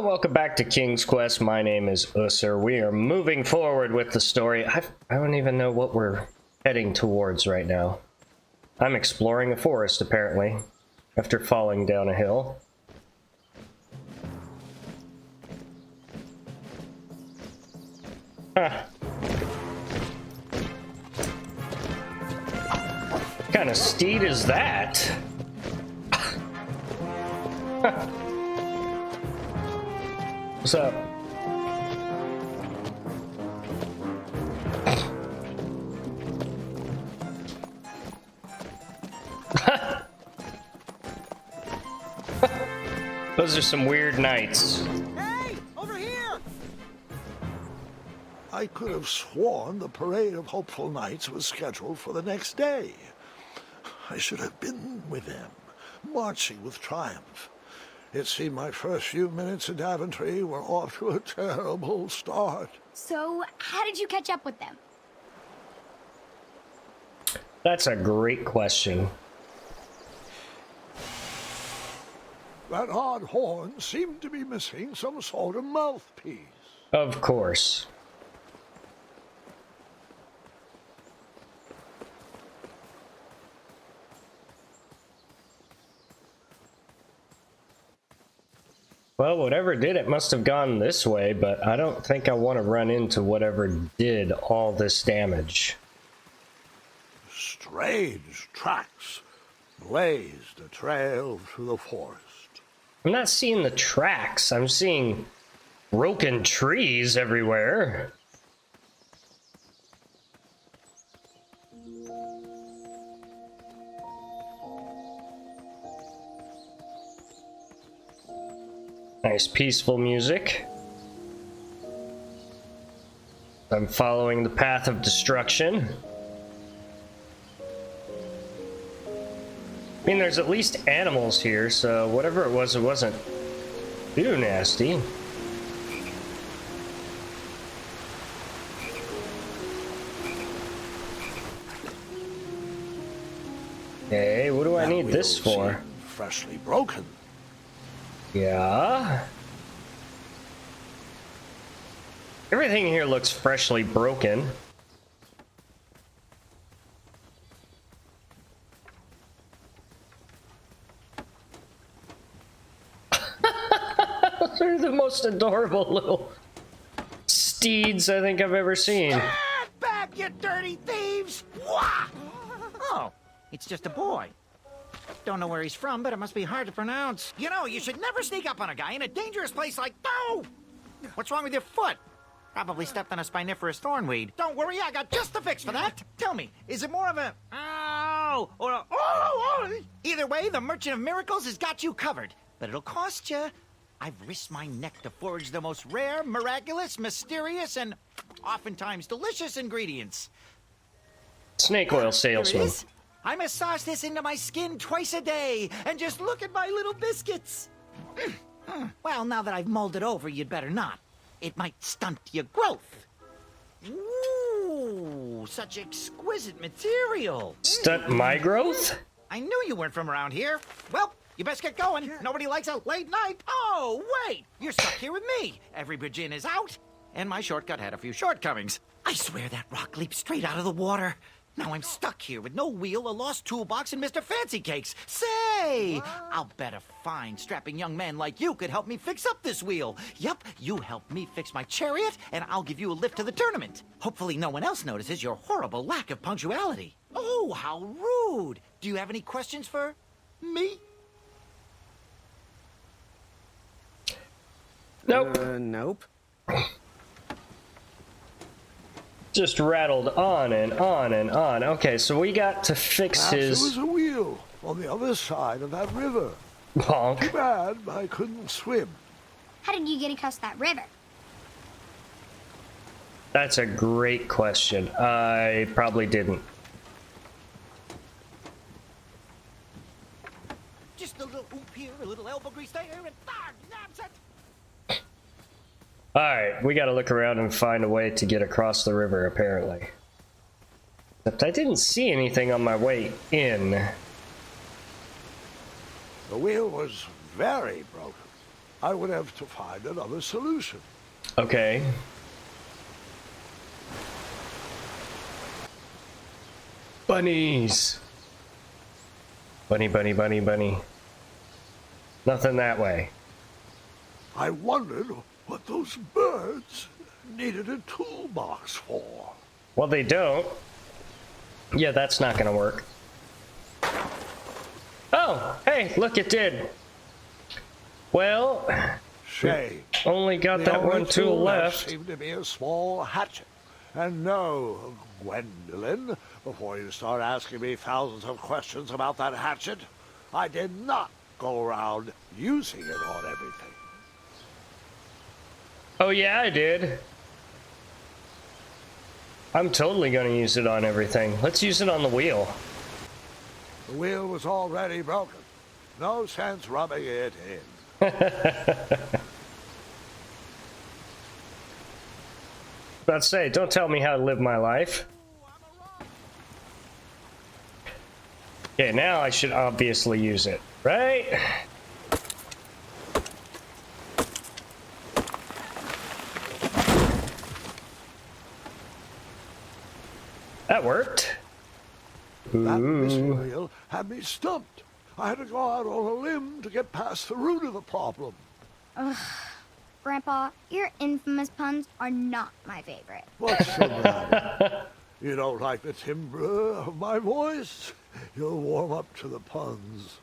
Welcome back to King's Quest. My name is Ussur. We are moving forward with the story. I don't even know what we're heading towards right now. I'm exploring a forest, apparently, after falling down a hill. Huh. What kind of steed is that? What's up? Those are some weird nights. Hey, over here! I could have sworn the Parade of Hopeful Knights was scheduled for the next day. I should have been with them, marching with triumph. It seemed my first few minutes in Daventry were off to a terrible start. So, how did you catch up with them? That's a great question. That odd horn seemed to be missing some sort of mouthpiece. Of course. Well, whatever did it must have gone this way, but I don't think I want to run into whatever did all this damage. Strange tracks blazed a trail through the forest. I'm not seeing the tracks. I'm seeing broken trees everywhere. Nice peaceful music. I'm following the path of destruction. I mean, there's at least animals here, so whatever it wasn't too nasty. Hey, what do I need this for? Freshly broken. Yeah. Everything here looks freshly broken. They're the most adorable little steeds I think I've ever seen. Stand back, you dirty thieves! Wah! Oh, it's just a boy. Don't know where he's from, but it must be hard to pronounce. You know, you should never sneak up on a guy in a dangerous place like... No! What's wrong with your foot? Probably stepped on a spiniferous thornweed. Don't worry, I got just the fix for that. Tell me, is it more of a... Ow! Or a... Oh! Either way, the Merchant of Miracles has got you covered. But it'll cost you. I've risked my neck to forage the most rare, miraculous, mysterious, and oftentimes delicious ingredients. Snake oil salesman. I massage this into my skin twice a day, and just look at my little biscuits. Well, now that I've mulled it over, you'd better not. It might stunt your growth. Ooh, such exquisite material. Stunt my growth? I knew you weren't from around here. Well, you best get going. Nobody likes a late night. Oh, wait, you're stuck here with me. Every bridge in is out, and my shortcut had a few shortcomings. I swear that rock leaped straight out of the water. Now I'm stuck here with no wheel, a lost toolbox, and Mr. Fancy Cakes. Say, I'll bet a fine, strapping young man like you could help me fix up this wheel. Yup, you help me fix my chariot, and I'll give you a lift to the tournament. Hopefully no one else notices your horrible lack of punctuality. Oh, how rude. Do you have any questions for me? Nope. Nope. Just rattled on and on and on. Okay, so we got to fix Perhaps his... there was a wheel on the other side of that river. Bonk. Too bad I couldn't swim. How did you get across that river? That's a great question. I probably didn't. Just a little oop here, a little elbow grease there, and that's it. Alright, we gotta look around and find a way to get across the river, apparently. Except I didn't see anything on my way in. The wheel was very broken. I would have to find another solution. Okay. Bunnies. Bunny, bunny, bunny, bunny. Nothing that way. I wondered what those birds needed a toolbox for. Well, they don't. Yeah, that's not gonna work. Oh, hey, look, it did. Well, Shame. only got The that only one tool left left. seemed to be a small hatchet. And no, Gwendolyn, before you start asking me thousands of questions about that hatchet, I did not go around using it on everything. Oh yeah, I did. I'm totally gonna use it on everything. Let's use it on the wheel. The wheel was already broken. No sense rubbing it in. About to say, don't tell me how to live my life. Okay, now I should obviously use it, right? That worked. That missing Ooh. wheel had me stumped. I had to go out on a limb to get past the root of the problem. Grandpa, your infamous puns are not my favorite. What's the matter? You don't like the timbre of my voice? You'll warm up to the puns.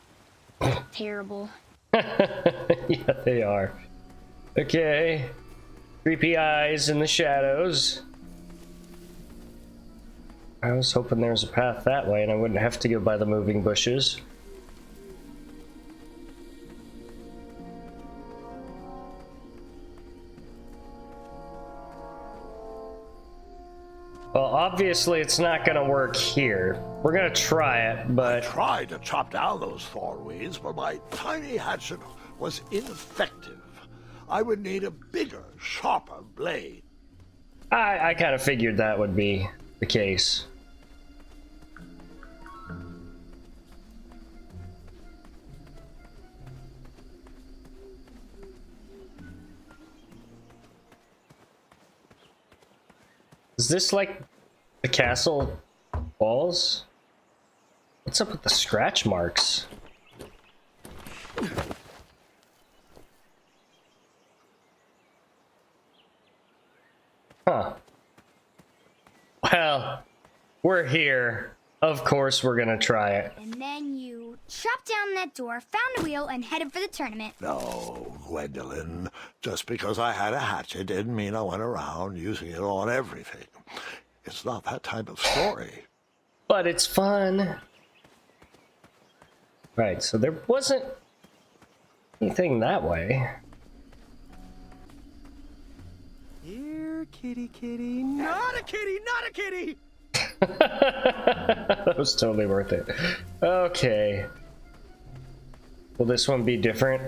Terrible. Yeah, they are. Okay. Creepy eyes in the shadows. I was hoping there was a path that way and I wouldn't have to go by the moving bushes. Well, obviously it's not gonna work here. We're gonna try it, I but tried to chop down those thorn weeds, but my tiny hatchet was ineffective. I would need a bigger, sharper blade. I kind of figured that would be the case. Is this like the castle walls? What's up with the scratch marks? Huh. Well, we're here. Of course we're gonna try it. And then you chopped down that door, found a wheel, and headed for the tournament. No, Gwendolyn. Just because I had a hatchet didn't mean I went around using it on everything. It's not that type of story. But it's fun. Right, so there wasn't anything that way. Here, kitty, kitty. Not a kitty, not a kitty! That was totally worth it. Okay. Will this one be different?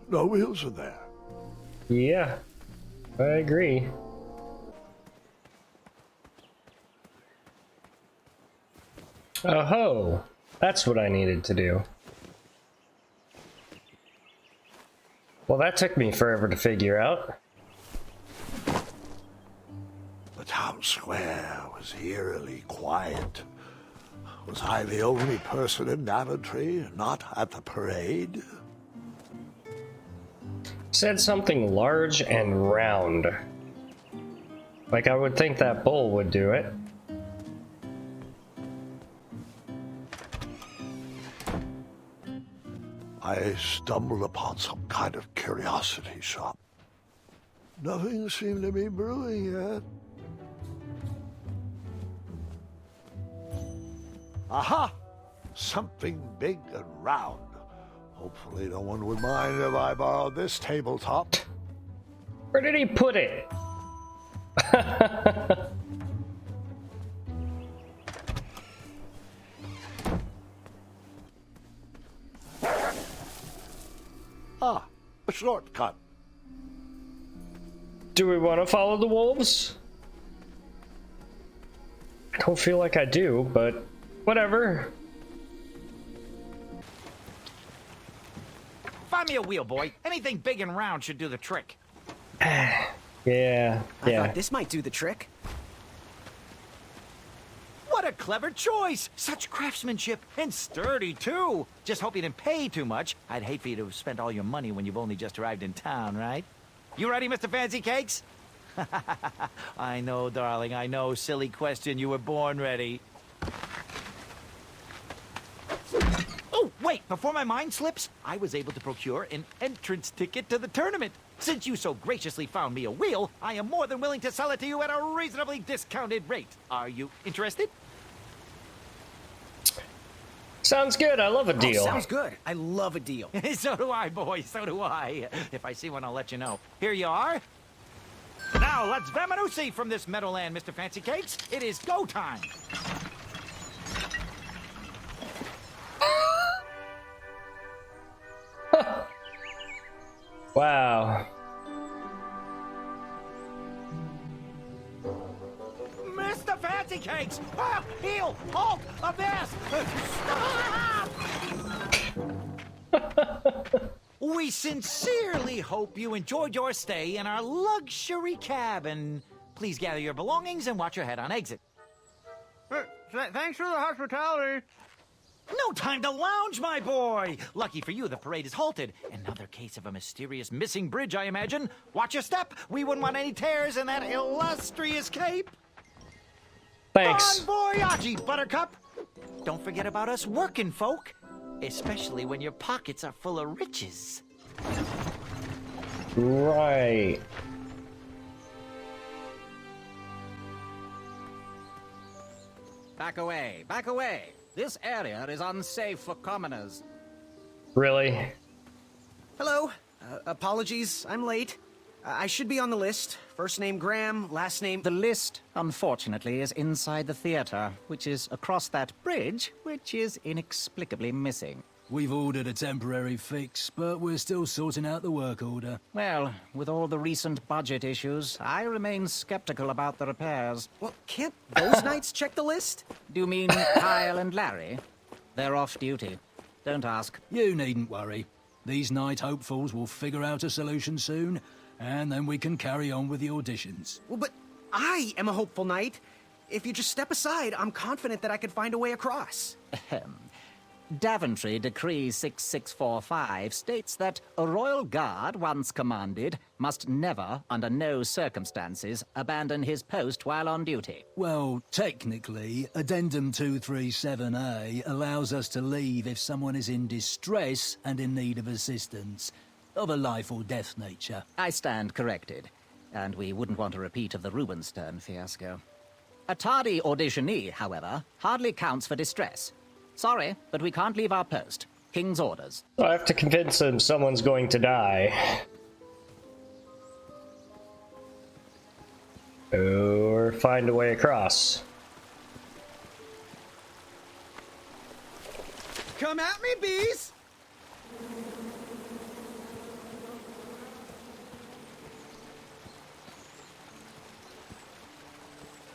No wheels in there. Yeah, I agree. Oh ho! That's what I needed to do. Well, that took me forever to figure out. The town square was eerily quiet. Was I the only person in Daventry not at the parade? Said something large and round. Like I would think that bowl would do it. I stumbled upon some kind of curiosity shop. Nothing seemed to be brewing yet. Aha! Something big and round. Hopefully no one would mind if I borrowed this tabletop. Where did he put it? Ah, a shortcut. Do we want to follow the wolves? I don't feel like I do, but whatever. me a wheel, boy. Anything big and round should do the trick. Yeah, I yeah. thought this might do the trick. What a clever choice! Such craftsmanship, and sturdy, too. Just hope you didn't pay too much. I'd hate for you to have spent all your money when you've only just arrived in town, right? You ready, Mr. Fancy Cakes? I know, darling, I know. Silly question. You were born ready. Oh, wait! Before my mind slips, I was able to procure an entrance ticket to the tournament. Since you so graciously found me a wheel, I am more than willing to sell it to you at a reasonably discounted rate. Are you interested? Sounds good. I love a deal. Oh, sounds good. I love a deal. So do I, boy. So do I. If I see one, I'll let you know. Here you are. Now, let's Vamanusi from this meadowland, Mr. Fancy Cakes. It is go time. Wow. Mr. Fancy Cakes! Ah, heel! Halt! Avast! Stop! We sincerely hope you enjoyed your stay in our luxury cabin. Please gather your belongings and watch your head on exit. Thanks for the hospitality. No time to lounge, my boy! Lucky for you, the parade is halted. Another case of a mysterious missing bridge, I imagine. Watch your step. We wouldn't want any tears in that illustrious cape. Thanks. Bon voyage, Buttercup! Don't forget about us working folk, especially when your pockets are full of riches. Right. Back away, back away. This area is unsafe for commoners. Really? Hello. Apologies, I'm late. I should be on the list. First name Graham, last name... The list, unfortunately, is inside the theater, which is across that bridge, which is inexplicably missing. We've ordered a temporary fix, but we're still sorting out the work order. Well, with all the recent budget issues, I remain skeptical about the repairs. Well, can't those knights check the list? Do you mean Kyle and Larry? They're off duty. Don't ask. You needn't worry. These night hopefuls will figure out a solution soon, and then we can carry on with the auditions. Well, but I am a hopeful knight. If you just step aside, I'm confident that I could find a way across. Ahem. Daventry Decree 6645 states that a royal guard once commanded must never, under no circumstances, abandon his post while on duty. Well, technically, Addendum 237A allows us to leave if someone is in distress and in need of assistance, of a life or death nature. I stand corrected, and we wouldn't want a repeat of the Rubenstern fiasco. A tardy auditionee, however, hardly counts for distress. Sorry, but we can't leave our post. King's orders. So I have to convince him someone's going to die. Or find a way across. Come at me, bees!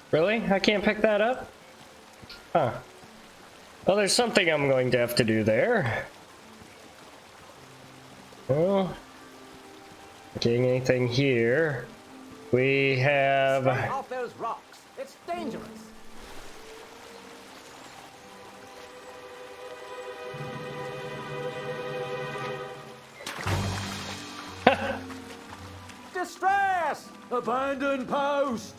Really? I can't pick that up? Huh. Well, there's something I'm going to have to do there. Well, getting anything here? We have... Stay off those rocks. It's dangerous. Distress! Abandon post!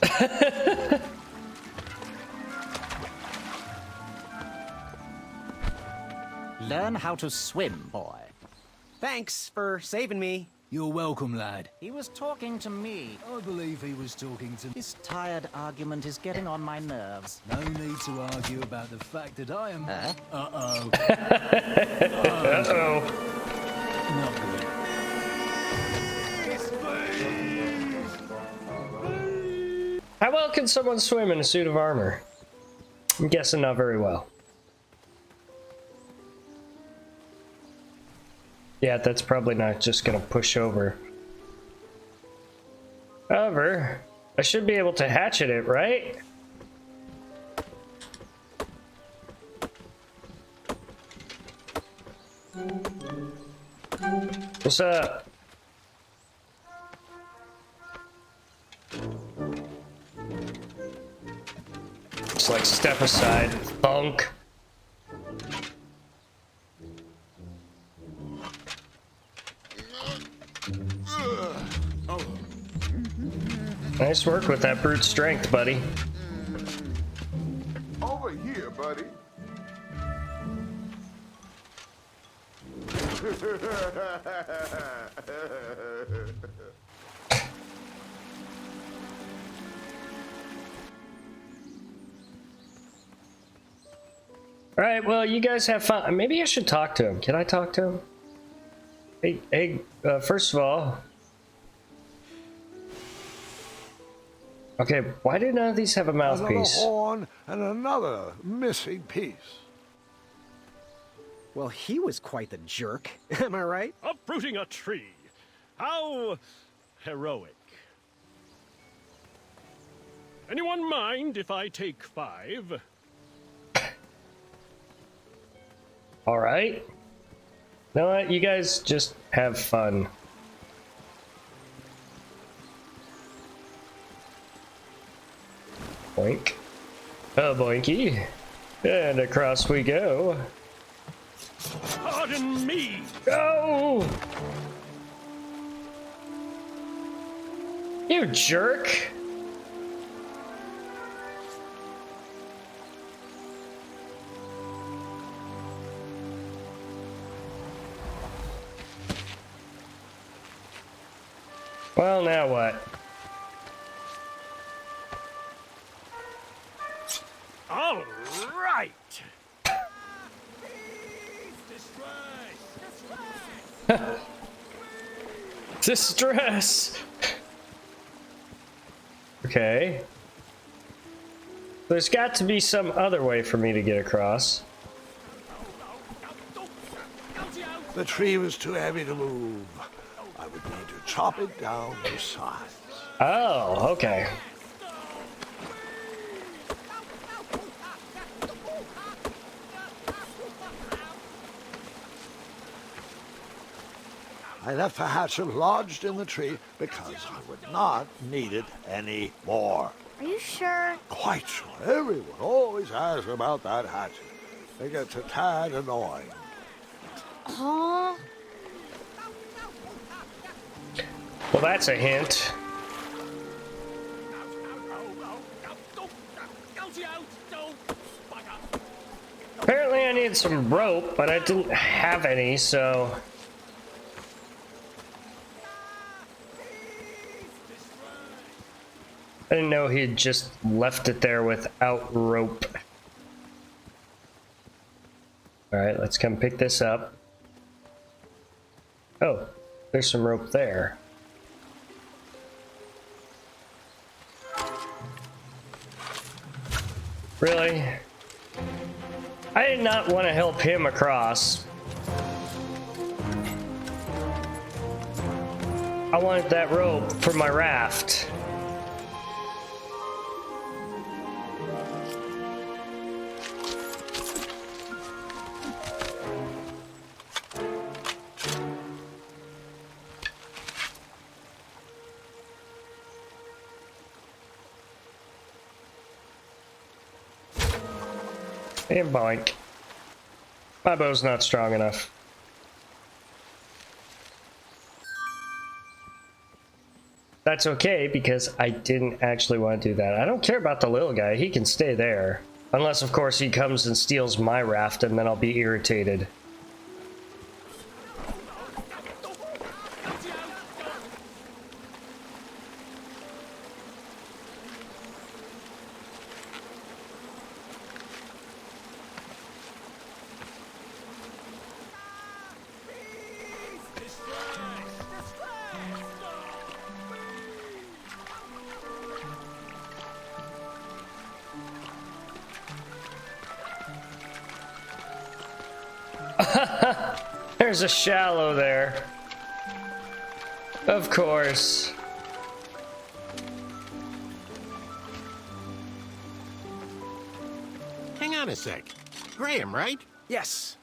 Learn how to swim, boy. Thanks for saving me. You're welcome, lad. He was talking to me. I believe he was talking to... This tired argument is getting on my nerves. No need to argue about the fact that I am... Uh-oh. Uh-oh. Not good. How well can someone swim in a suit of armor? I'm guessing not very well. Yeah, that's probably not just gonna push over. However, I should be able to hatchet it, right? What's up? Just like step aside, thunk. Nice work with that brute strength, buddy. Over here, buddy. All right, well, you guys have fun. Maybe I should talk to him. Can I talk to him? Hey, first of all, okay, why do none of these have a Another mouthpiece? horn and another missing piece. Well, he was quite the jerk. Am I right? Uprooting a tree. How heroic. Anyone mind if I take 5? All right. You know what? You guys just have fun. Boink. A boinky. And across we go. Pardon me. Go! You jerk! Well, now what? All right. Distress! Okay. There's got to be some other way for me to get across. The tree was too heavy to move. I would need to chop it down to size. Oh, okay. I left the hatchet lodged in the tree because I would not need it anymore. Are you sure? Quite sure. Everyone always asks about that hatchet. It gets a tad annoying. Aw. Well, that's a hint. Apparently I need some rope, but I didn't have any, so... I didn't know he had just left it there without rope. Alright, let's come pick this up. Oh, there's some rope there. Really? I did not want to help him across. I wanted that rope for my raft. And boink. My bow's not strong enough. That's okay, because I didn't actually want to do that. I don't care about the little guy. He can stay there. Unless, of course, he comes and steals my raft, and then I'll be irritated. There's a shallow there. Of course. Hang on a sec. Graham, right? Yes.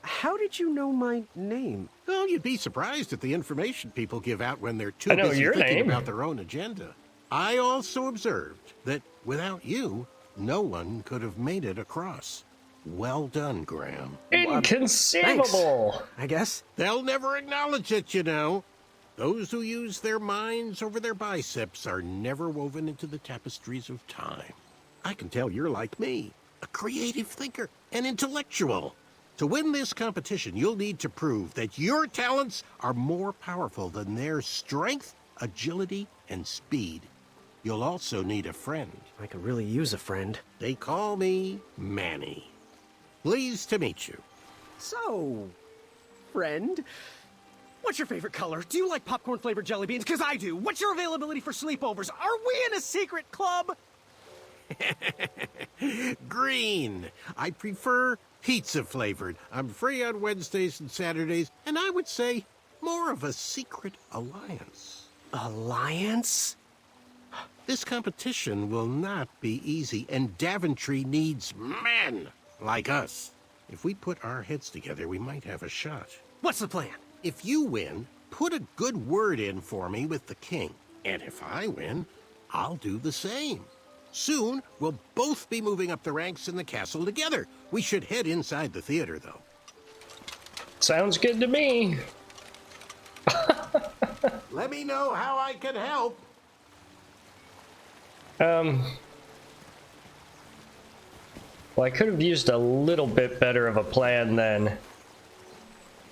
How did you know my name? Well, you'd be surprised at the information people give out when they're too I know busy your thinking name. about their own agenda. I also observed that without you, no one could have made it across. Well done, Graham. Inconceivable! Thanks, I guess. They'll never acknowledge it, you know. Those who use their minds over their biceps are never woven into the tapestries of time. I can tell you're like me, a creative thinker, an intellectual. To win this competition, you'll need to prove that your talents are more powerful than their strength, agility, and speed. You'll also need a friend. I could really use a friend. They call me Manny. Pleased to meet you. So, friend, what's your favorite color? Do you like popcorn-flavored jelly beans? Because I do. What's your availability for sleepovers? Are we in a secret club? Green. I prefer pizza-flavored. I'm free on Wednesdays and Saturdays, and I would say more of a secret alliance. Alliance? This competition will not be easy, and Daventry needs men like us. If we put our heads together, we might have a shot. What's the plan? If you win, put a good word in for me with the king. And if I win, I'll do the same. Soon, we'll both be moving up the ranks in the castle together. We should head inside the theater, though. Sounds good to me. Let me know how I can help. Well, I could have used a little bit better of a plan then.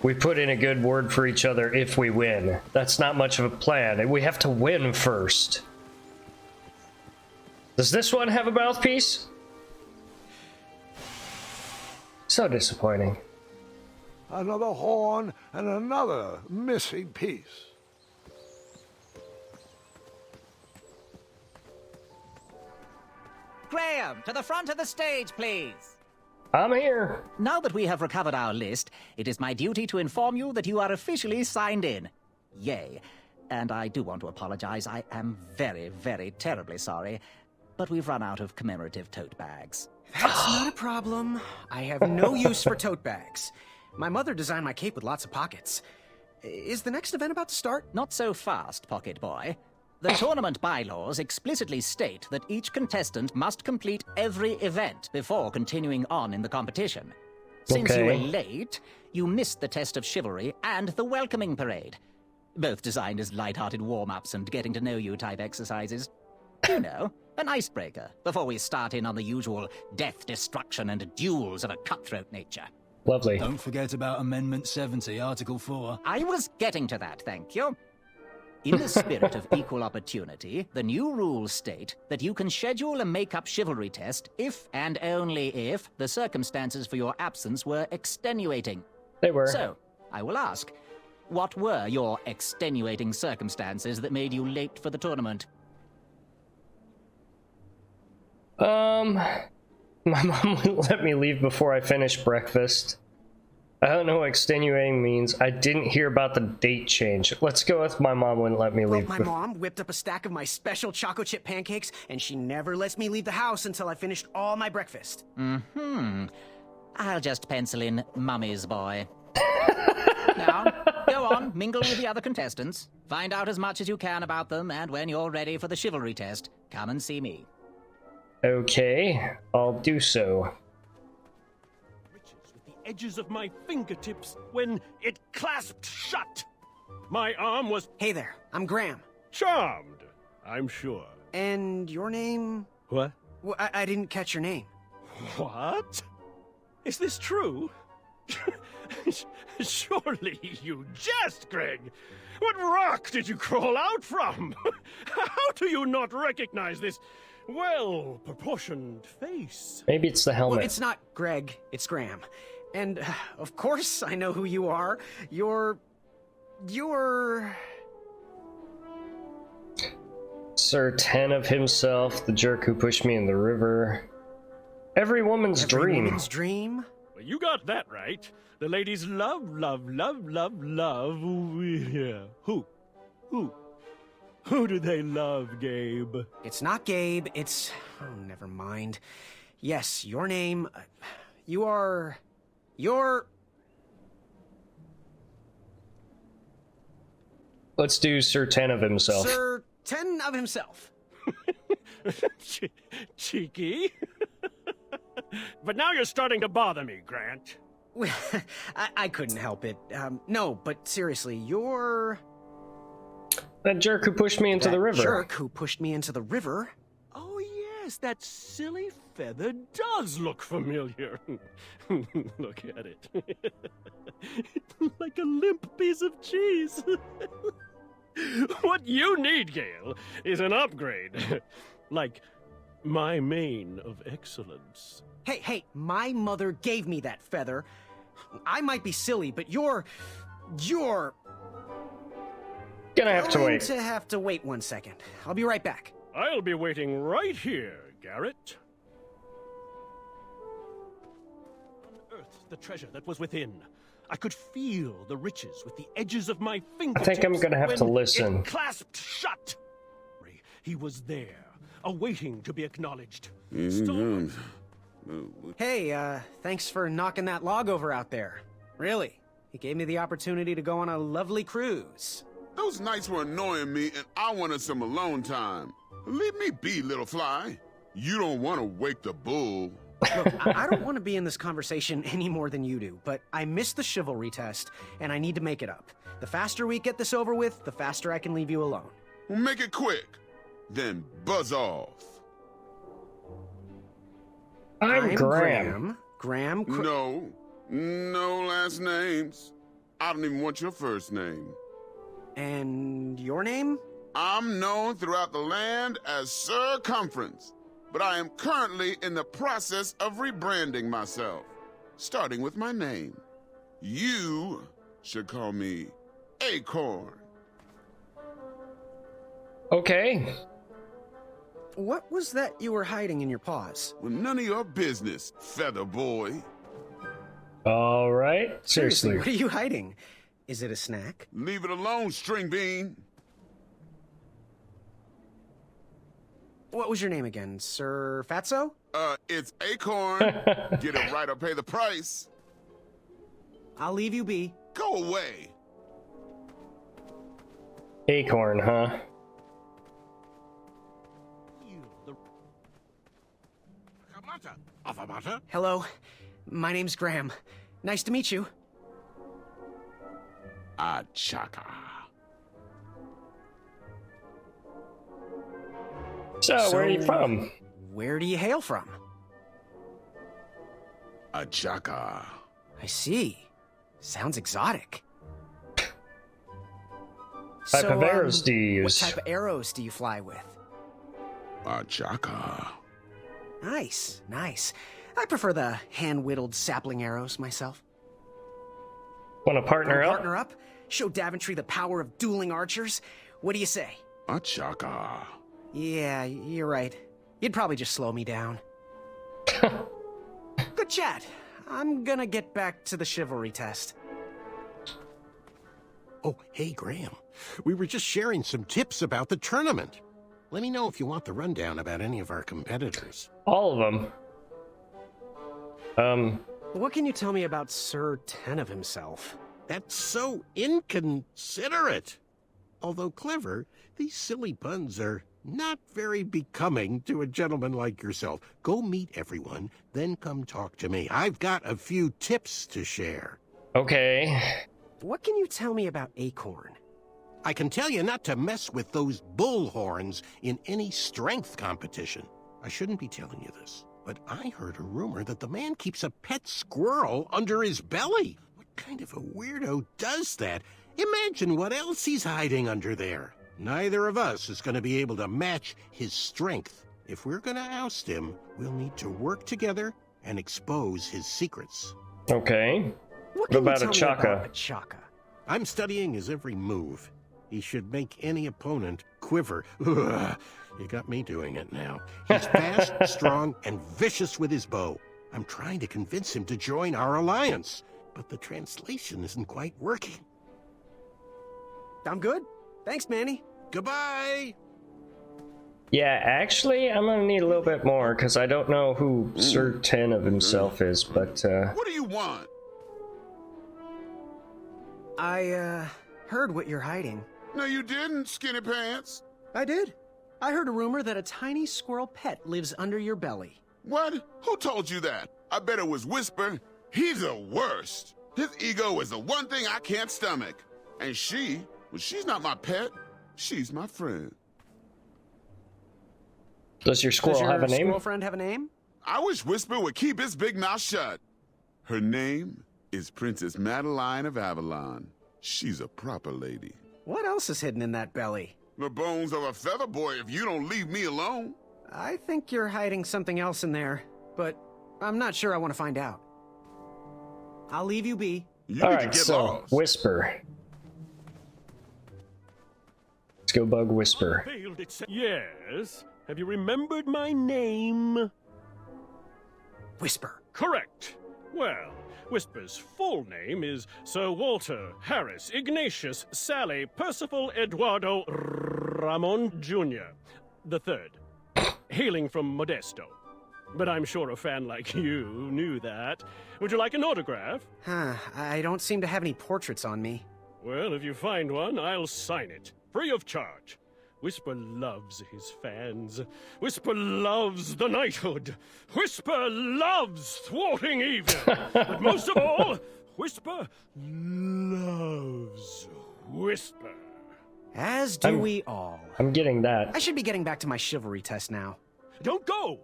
We put in a good word for each other if we win. That's not much of a plan. We have to win first. Does this one have a mouthpiece? So disappointing. Another horn and another missing piece. Graham, to the front of the stage, please. I'm here. Now that we have recovered our list, it is my duty to inform you that you are officially signed in. Yay. And I do want to apologize. I am very, very terribly sorry. But we've run out of commemorative tote bags. That's not a problem. I have no use for tote bags. My mother designed my cape with lots of pockets. Is the next event about to start? Not so fast, Pocket Boy. The tournament bylaws explicitly state that each contestant must complete every event before continuing on in the competition. Since you were late, you missed the test of chivalry and the welcoming parade. Both designed as light-hearted warm-ups and getting-to-know-you type exercises. You know, an icebreaker before we start in on the usual death, destruction, and duels of a cutthroat nature. Lovely. Don't forget about Amendment 70, Article 4. I was getting to that, thank you. In the spirit of equal opportunity, the new rules state that you can schedule a make-up chivalry test if and only if the circumstances for your absence were extenuating. They were. So, I will ask, what were your extenuating circumstances that made you late for the tournament? My mom wouldn't let me leave before I finished breakfast. I don't know what extenuating means. I didn't hear about the date change. Let's go with my mom wouldn't let me Well, leave. my mom whipped up a stack of my special chocolate chip pancakes, and she never lets me leave the house until I finished all my breakfast. I'll just pencil in Mummy's boy. Now, go on, mingle with the other contestants. Find out as much as you can about them, and when you're ready for the chivalry test, come and see me. Okay, I'll do so. Riches with the edges of my fingertips when it clasped shut. My arm was Hey there, I'm Graham. charmed, I'm sure. And your name? What? Well, I didn't catch your name. What? Is this true? Surely you jest, Greg. What rock did you crawl out from? How do you not recognize this well-proportioned face? Maybe it's the helmet. Well, it's not Greg, it's Graham. And, of course, I know who you are. You're... Sir Ten of himself, the jerk who pushed me in the river. Every woman's dream. woman's dream? Well, you got that right. The ladies love. Yeah. Who do they love, Gabe? It's not Gabe, it's... Oh, never mind. Yes, your name... You're... Let's do Sir 10 of himself. Sir 10 of himself. Cheeky. But now you're starting to bother me, Grant. I couldn't help it. No, but seriously, you're... That jerk who pushed me into the river. Jerk who pushed me into the river? Oh, yes, that silly feather does look familiar. Look at it. Like a limp piece of cheese. What you need, Gale, is an upgrade. Like my mane of excellence. Hey, my mother gave me that feather. I might be silly, but you're... Gonna have to going wait. to have to wait 1 second. I'll be right back. I'll be waiting right here, Garrett. Unearthed the treasure that was within. I could feel the riches with the edges of my fingertips. I think I'm gonna have to when listen. It clasped shut. He was there, awaiting to be acknowledged. Stolen. Hey, thanks for knocking that log over out there. Really. It gave me the opportunity to go on a lovely cruise. Those nights were annoying me, and I wanted some alone time. Leave me be, little fly. You don't want to wake the bull. Look, I don't want to be in this conversation any more than you do, but I missed the chivalry test, and I need to make it up. The faster we get this over with, the faster I can leave you alone. Well, make it quick. Then buzz off. I'm Graham. No last names. I don't even want your first name. And your name? I'm known throughout the land as Circumference, but I am currently in the process of rebranding myself, starting with my name. You should call me Acorn. Okay. What was that you were hiding in your paws? Well, none of your business, feather boy. All right. Seriously. What are you hiding? Is it a snack? Leave it alone, string bean. What was your name again, Sir Fatso? It's Acorn. Get it right or pay the price. I'll leave you be. Go away. Acorn, huh? Hello, my name's Graham. Nice to meet you. Achaka. So, where are you from? Where do you hail from? Achaka. I see. Sounds exotic. What type of arrows do you use? What type of arrows do you fly with? Achaka. Nice. I prefer the hand-whittled sapling arrows myself. Want to partner up? Partner up? Show Daventry the power of dueling archers? What do you say? Achaka. Yeah, you're right. You'd probably just slow me down. Good chat. I'm gonna get back to the chivalry test. Oh, hey, Graham. We were just sharing some tips about the tournament. Let me know if you want the rundown about any of our competitors. All of them. What can you tell me about Sir 10 of himself? That's so inconsiderate. Although clever, these silly puns are not very becoming to a gentleman like yourself. Go meet everyone, then come talk to me. I've got a few tips to share. Okay. What can you tell me about Acorn? I can tell you not to mess with those bull horns in any strength competition. I shouldn't be telling you this, but I heard a rumor that the man keeps a pet squirrel under his belly. What kind of a weirdo does that? Imagine what else he's hiding under there. Neither of us is going to be able to match his strength. If we're going to oust him, we'll need to work together and expose his secrets. Okay. What can about you tell me Achaka? about Achaka? I'm studying his every move. He should make any opponent quiver. Ugh, you got me doing it now. He's fast, strong, and vicious with his bow. I'm trying to convince him to join our alliance, but the translation isn't quite working. I'm good. Thanks, Manny. Goodbye! Yeah, actually, I'm gonna need a little bit more, because I don't know who Sir 10 of himself is, but, What do you want? I, heard what you're hiding. No, you didn't, Skinny Pants. I did. I heard a rumor that a tiny squirrel pet lives under your belly. What? Who told you that? I bet it was Whisper. He's the worst. His ego is the one thing I can't stomach. And she's not my pet. She's my friend. Does your squirrel have a name? Squirrel friend have a name? I wish Whisper would keep his big mouth shut. Her name is Princess Madeline of Avalon. She's a proper lady. What else is hidden in that belly? The bones of a feather boy if you don't leave me alone. I think you're hiding something else in there, but I'm not sure I want to find out. I'll leave you be. You All need to right, get so lost. Whisper. Let's go bug Whisper. Yes. Have you remembered my name? Whisper. Correct. Well, Whisper's full name is Sir Walter Harris Ignatius Sally Percival Eduardo Ramon Jr. the Third, hailing from Modesto. But I'm sure a fan like you knew that. Would you like an autograph? I don't seem to have any portraits on me. Well, if you find one, I'll sign it, free of charge. Whisper loves his fans. Whisper loves the knighthood. Whisper loves thwarting evil. But most of all, Whisper loves Whisper. As do we all. I'm getting that. I should be getting back to my chivalry test now. Don't go!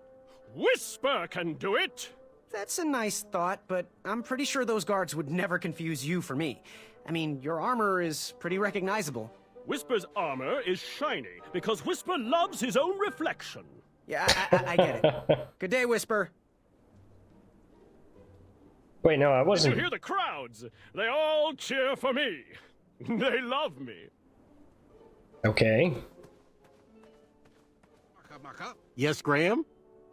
Whisper can do it! That's a nice thought, but I'm pretty sure those guards would never confuse you for me. I mean, your armor is pretty recognizable. Whisper's armor is shiny because Whisper loves his own reflection. Yeah, I get it. Good day, Whisper. Wait, no, I Did wasn't. you hear the crowds? They all cheer for me. They love me. Okay. Yes, Graham?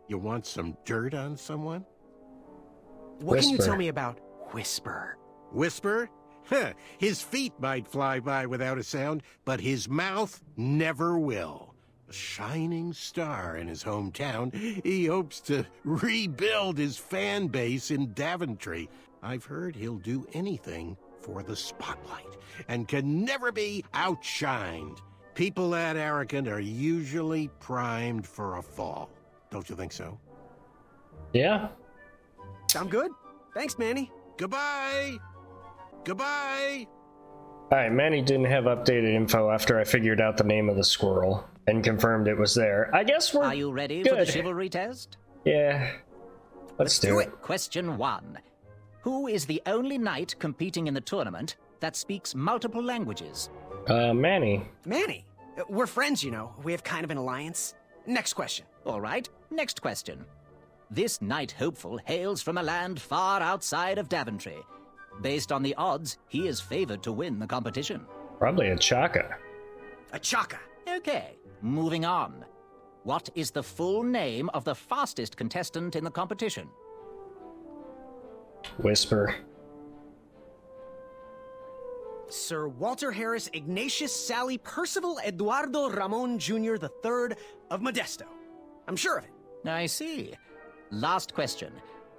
You want some dirt on someone? What can you Whisper. tell me about Whisper? Whisper? Huh, his feet might fly by without a sound, but his mouth never will. A shining star in his hometown, he hopes to rebuild his fan base in Daventry. I've heard he'll do anything for the spotlight, and can never be outshined. People that arrogant are usually primed for a fall. Don't you think so? Yeah. Sound good? Thanks, Manny. Goodbye! Goodbye! Alright, Manny didn't have updated info after I figured out the name of the squirrel and confirmed it was there. I guess we're Are you ready good. for the chivalry test? Yeah. Let's do it. Question 1. Who is the only knight competing in the tournament that speaks multiple languages? Manny. Manny. We're friends, you know. We have kind of an alliance. Next question. All right, next question. This knight hopeful hails from a land far outside of Daventry. Based on the odds, he is favored to win the competition. Probably a Chaka. A Chaka. Okay, moving on. What is the full name of the fastest contestant in the competition? Whisper. Sir Walter Harris Ignatius Sally Percival Eduardo Ramon Jr. the Third of Modesto. I'm sure of it. I see. Last question.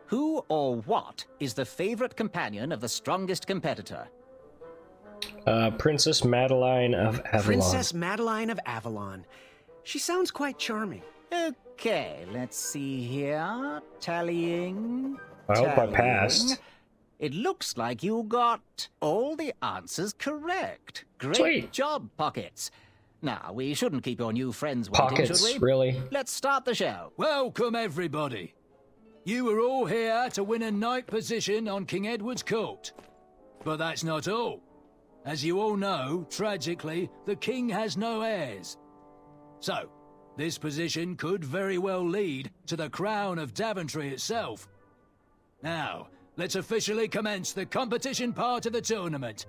Who or what is the favorite companion of the strongest competitor? Princess Madeline of Avalon. Princess Madeline of Avalon. She sounds quite charming. Okay, let's see here. Tallying. I hope I tallying. passed. It looks like you got all the answers correct. Great Sweet. job, Pockets. Now, we shouldn't keep your new friends waiting, Pockets, should we? really? Let's start the show. Welcome, everybody. You are all here to win a knight position on King Edward's court. But that's not all. As you all know, tragically, the king has no heirs. So, this position could very well lead to the crown of Daventry itself. Now, let's officially commence the competition part of the tournament.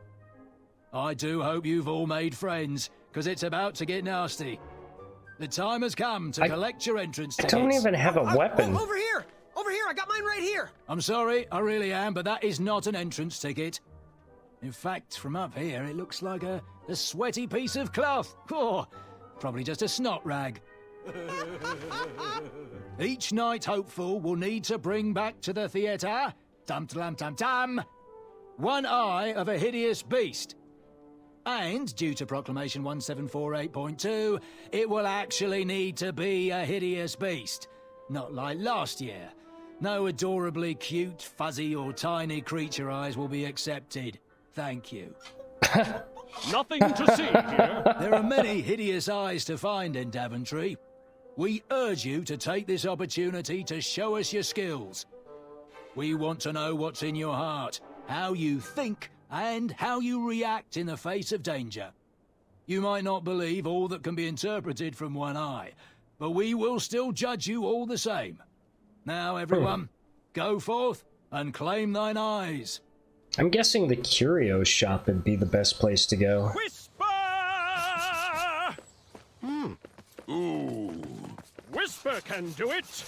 I do hope you've all made friends, because it's about to get nasty. The time has come to collect your entrance I tickets. don't even have a weapon. Over here! Over here! I got mine right here! I'm sorry, I really am, but that is not an entrance ticket. In fact, from up here, it looks like a sweaty piece of cloth. Oh, probably just a snot rag. Each knight hopeful will need to bring back to the theatre, dum-dum-dum-dum, one eye of a hideous beast. And, due to Proclamation 1748.2, it will actually need to be a hideous beast. Not like last year. No adorably cute, fuzzy, or tiny creature eyes will be accepted. Thank you. Nothing to see here. There are many hideous eyes to find in Daventry. We urge you to take this opportunity to show us your skills. We want to know what's in your heart, how you think, and how you react in the face of danger. You might not believe all that can be interpreted from one eye, but we will still judge you all the same. Now, everyone, go forth and claim thine eyes. I'm guessing the curio shop would be the best place to go. Whisper! Ooh. Whisper can do it.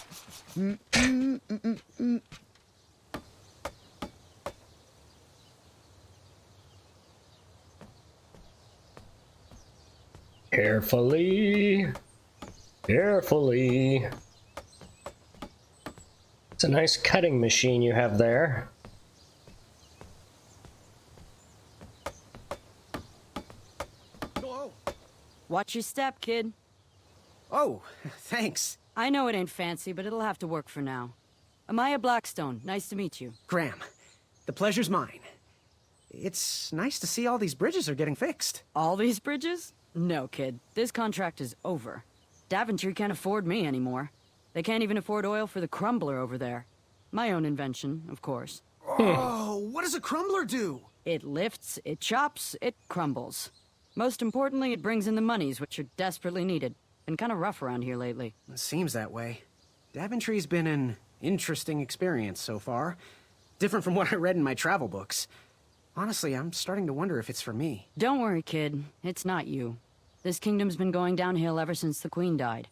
Carefully. Carefully. It's a nice cutting machine you have there. Watch your step, kid. Oh, thanks. I know it ain't fancy, but it'll have to work for now. Amaya Blackstone, nice to meet you. Graham, the pleasure's mine. It's nice to see all these bridges are getting fixed. All these bridges? No, kid. This contract is over. Daventry can't afford me anymore. They can't even afford oil for the crumbler over there. My own invention, of course. Oh, what does a crumbler do? It lifts, it chops, it crumbles. Most importantly, it brings in the monies, which are desperately needed. Been kind of rough around here lately. It seems that way. Daventry's been an interesting experience so far. Different from what I read in my travel books. Honestly, I'm starting to wonder if it's for me. Don't worry, kid. It's not you. This kingdom's been going downhill ever since the Queen died.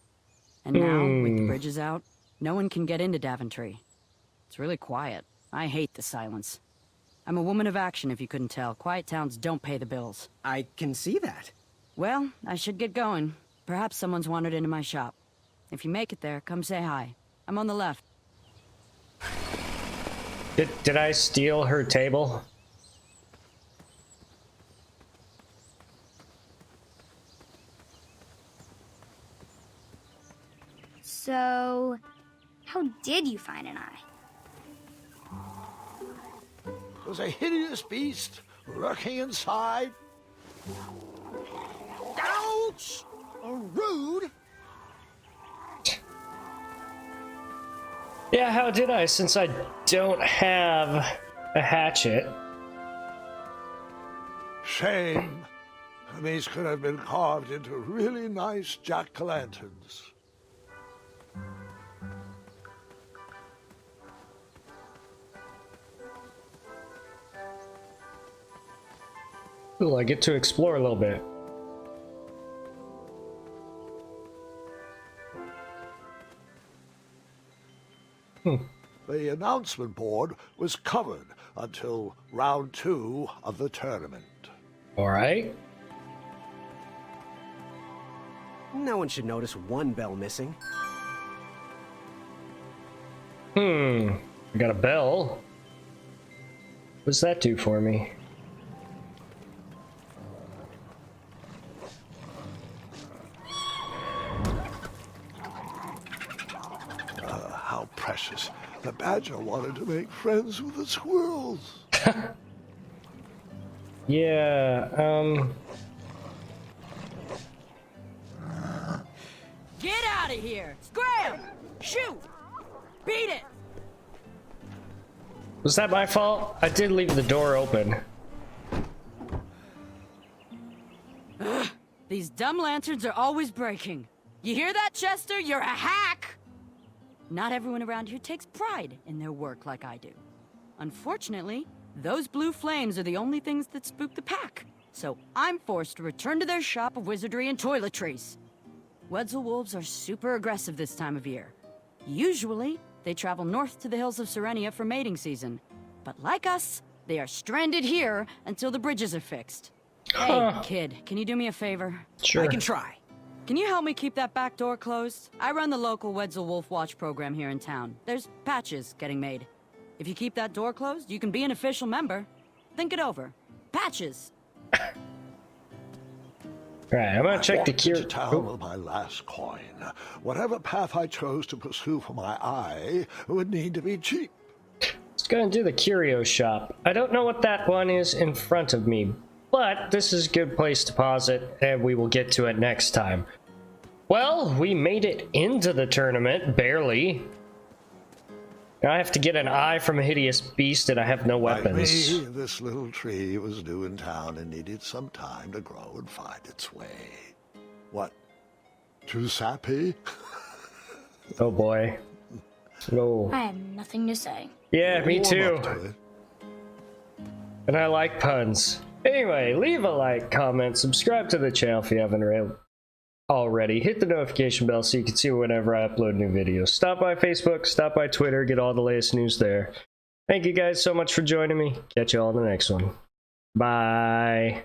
And now, with the bridges out, no one can get into Daventry. It's really quiet. I hate the silence. I'm a woman of action, if you couldn't tell. Quiet towns don't pay the bills. I can see that. Well, I should get going. Perhaps someone's wandered into my shop. If you make it there, come say hi. I'm on the left. Did I steal her table? So, how did you find an eye? Was a hideous beast lurking inside. Ouch! Rude! Yeah, how did I, since I don't have a hatchet? Shame. These could have been carved into really nice jack-o'-lanterns. Ooh, I get to explore a little bit. The announcement board was covered until round 2 of the tournament. All right. No one should notice one bell missing. I got a bell. What's that do for me? How precious. The badger wanted to make friends with the squirrels. Yeah, Get out of here! Scram! Shoot! Beat it! was that my fault? I did leave the door open. These dumb lanterns are always breaking. You hear that, Chester? You're a hack! Not everyone around here takes pride in their work like I do. Unfortunately, those blue flames are the only things that spook the pack. So I'm forced to return to their shop of wizardry and toiletries. Wetzel wolves are super aggressive this time of year. Usually, they travel north to the hills of Serenia for mating season. But like us, they are stranded here until the bridges are fixed. Hey, kid, can you do me a favor? Sure. I can try. Can you help me keep that back door closed? I run the local Wetzel Wolf Watch program here in town. There's patches getting made. If you keep that door closed, you can be an official member. Think it over. Patches! Right, I'm gonna check the walked into cure. town with my last coin. Whatever path I chose to pursue for my eye would need to be cheap. Let's go and do the curio shop. I don't know what that one is in front of me, but this is a good place to pause it, and we will get to it next time. Well, we made it into the tournament, barely. Now I have to get an eye from a hideous beast, and I have no weapons. Like me, this little tree was new in town and needed some time to grow and find its way. What? Too sappy? Oh boy. No. I have nothing to say. Yeah, me Warm too. up to it. And I like puns. Anyway, leave a like, comment, subscribe to the channel if you haven't already. Hit the notification bell so you can see whenever I upload new videos. Stop by Facebook, stop by Twitter, get all the latest news there. Thank you guys so much for joining me. Catch you all in the next one. Bye.